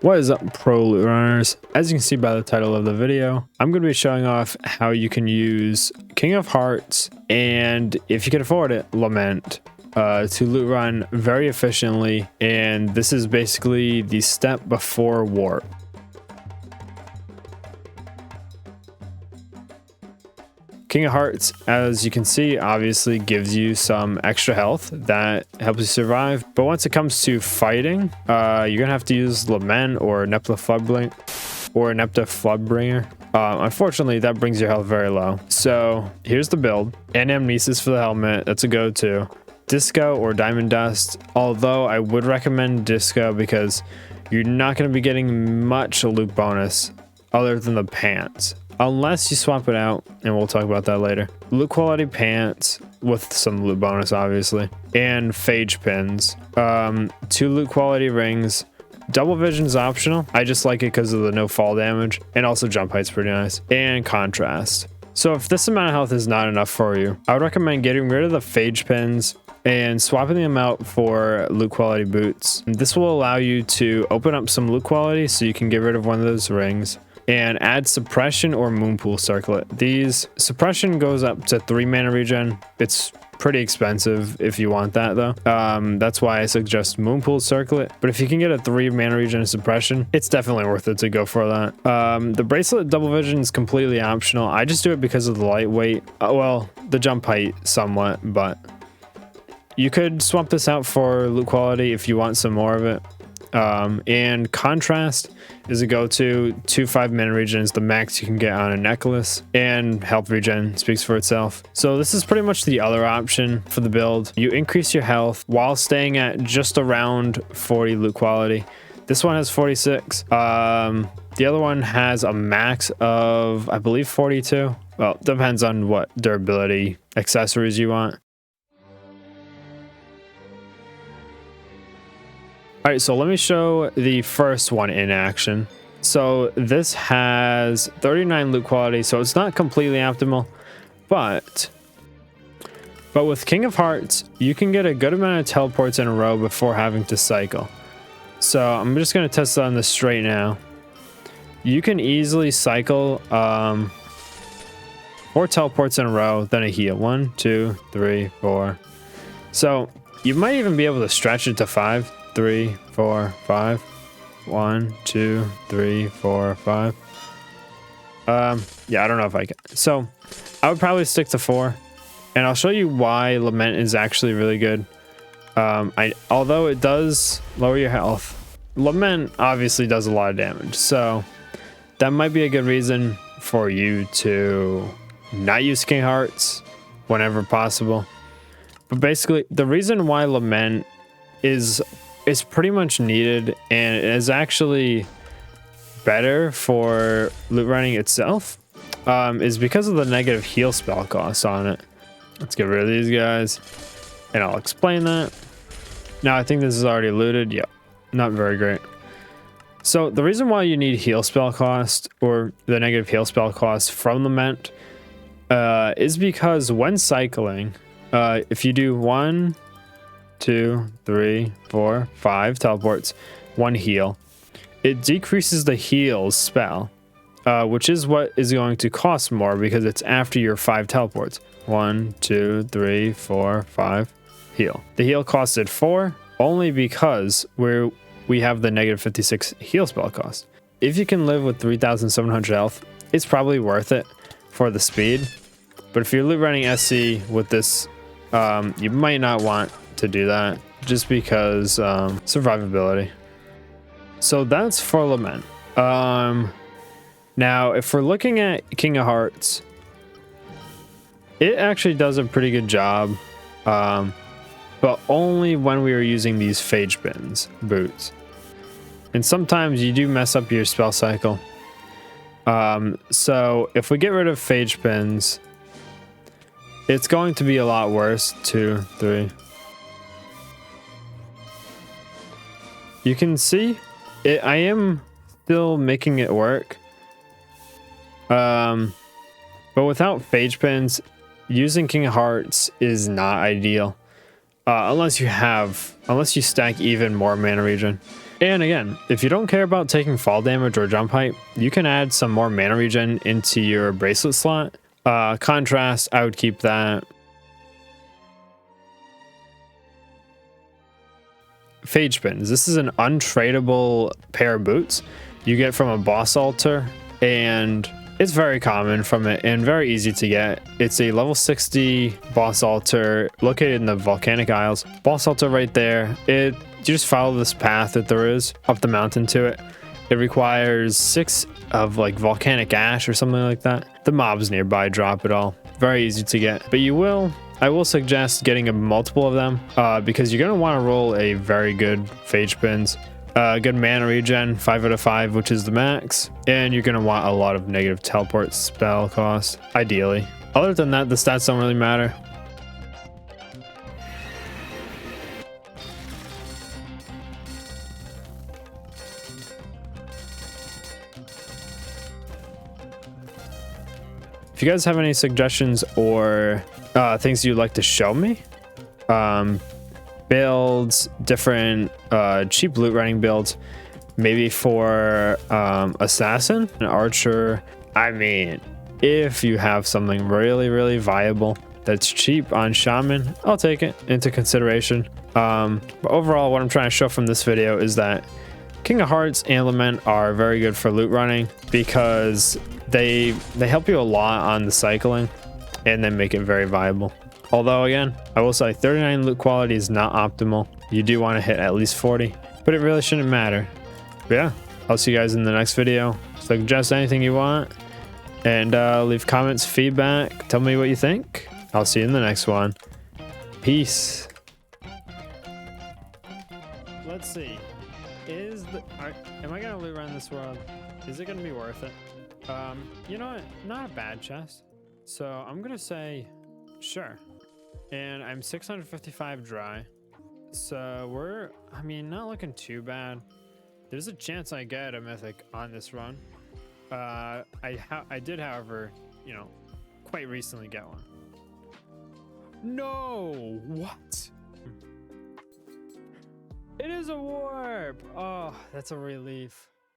What is up, pro loot runners? As you can see by the title of the video, I'm going to be showing off how you can use King of Hearts and, if you can afford it, Lament to loot run very efficiently. And this is basically the step before warp. King of Hearts, as you can see, obviously gives you some extra health that helps you survive. But once it comes to fighting, you're gonna have to use Lament or Nepta Floodbringer. Unfortunately, that brings your health very low. So here's the build. Anamnesis for the helmet, that's a go-to. Disco or Diamond Dust, although I would recommend Disco because you're not gonna be getting much loot bonus other than the pants. Unless you swap it out, and we'll talk about that later. Loot quality pants with some loot bonus, obviously, and phage pins. 2 loot quality rings. Double vision is optional. I just like it because of the no fall damage, and also jump height's pretty nice. And contrast. So if this amount of health is not enough for you, I would recommend getting rid of the phage pins and swapping them out for loot quality boots. This will allow you to open up some loot quality so you can get rid of one of those rings. And add suppression or moonpool circlet. These suppression goes up to 3 mana regen. It's pretty expensive if you want that though. That's why I suggest moonpool circlet. But if you can get a 3 mana regen suppression, it's definitely worth it to go for that. The bracelet double vision is completely optional. I just do it because of the lightweight. Well, the jump height somewhat, but you could swap this out for loot quality if you want some more of it. And contrast is a go-to. 2 5 mana regen is the max you can get on a necklace, and health regen speaks for itself. So this is pretty much the other option for the build. You increase your health while staying at just around 40 loot quality. This one has 46. The other one has a max of, I believe, 42. Well, depends on what durability accessories you want. All right, so let me show the first one in action. So this has 39 loot quality, so it's not completely optimal, but with King of Hearts, you can get a good amount of teleports in a row before having to cycle. So I'm just gonna test it on this straight now. You can easily cycle 4 teleports in a row, then a heal. 1, 2, 3, 4. So you might even be able to stretch it to 5. 3, 4, 5. 1, 2, 3, 4, 5. Yeah, I don't know if I can. So I would probably stick to 4, and I'll show you why Lament is actually really good. Although it does lower your health, Lament obviously does a lot of damage, so that might be a good reason for you to not use King Hearts whenever possible. But basically, the reason why Lament is pretty much needed and is actually better for loot running itself is because of the negative heal spell cost on it. Let's get rid of these guys and I'll explain that. Now I think this is already looted. Yep, not very great. So the reason why you need heal spell cost, or the negative heal spell cost from Lament, is because when cycling, if you do 1, 2, 3, 4, 5 teleports, 1 heal, it decreases the heals spell, which is what is going to cost more because it's after your 5 teleports. 1, 2, 3, 4, 5 heal. The heal costed 4 only because we have the negative 56 heal spell cost. If you can live with 3,700 health, it's probably worth it for the speed. But if you're loot running SC with this, you might not want to do that just because survivability. So that's for Lament. Now if we're looking at King of Hearts, it actually does a pretty good job, but only when we are using these phage pins boots, and sometimes you do mess up your spell cycle. So if we get rid of phage pins, it's going to be a lot worse. 2, 3. You can see it, I am still making it work. But without phage pins, using King of Hearts is not ideal. Unless you stack even more mana regen. And again, if you don't care about taking fall damage or jump height, you can add some more mana regen into your bracelet slot. Contrast, I would keep that. Phage pins. This is an untradeable pair of boots you get from a boss altar, and it's very common from it and very easy to get. It's a level 60 boss altar located in the Volcanic Isles. Boss altar right there. You just follow this path that there is up the mountain to it. It requires 6 of like volcanic ash or something like that. The mobs nearby drop it all. Very easy to get, but I will suggest getting a multiple of them because you're going to want to roll a very good phage pins. Good mana regen, 5 out of 5, which is the max. And you're going to want a lot of negative teleport spell cost, ideally. Other than that, the stats don't really matter. If you guys have any suggestions or things you'd like to show me, builds, different cheap loot running builds, maybe for assassin and archer. I mean, if you have something really viable that's cheap on shaman, I'll take it into consideration. But overall, what I'm trying to show from this video is that King of Hearts and Lament are very good for loot running because they help you a lot on the cycling and then make it very viable. Although again, I will say 39 loot quality is not optimal. You do want to hit at least 40, but it really shouldn't matter. But yeah, I'll see you guys in the next video. Suggest anything you want and leave comments, feedback, tell me what you think. I'll see you in the next one. Peace. Let's see. Am I gonna loot run this world? Is it gonna be worth it? You know what? Not a bad chest. So I'm gonna say sure. And I'm 655 dry. So I mean, not looking too bad. There's a chance I get a mythic on this run. I did, however, you know, quite recently get one. No! What? It is a warp! Oh, that's a relief.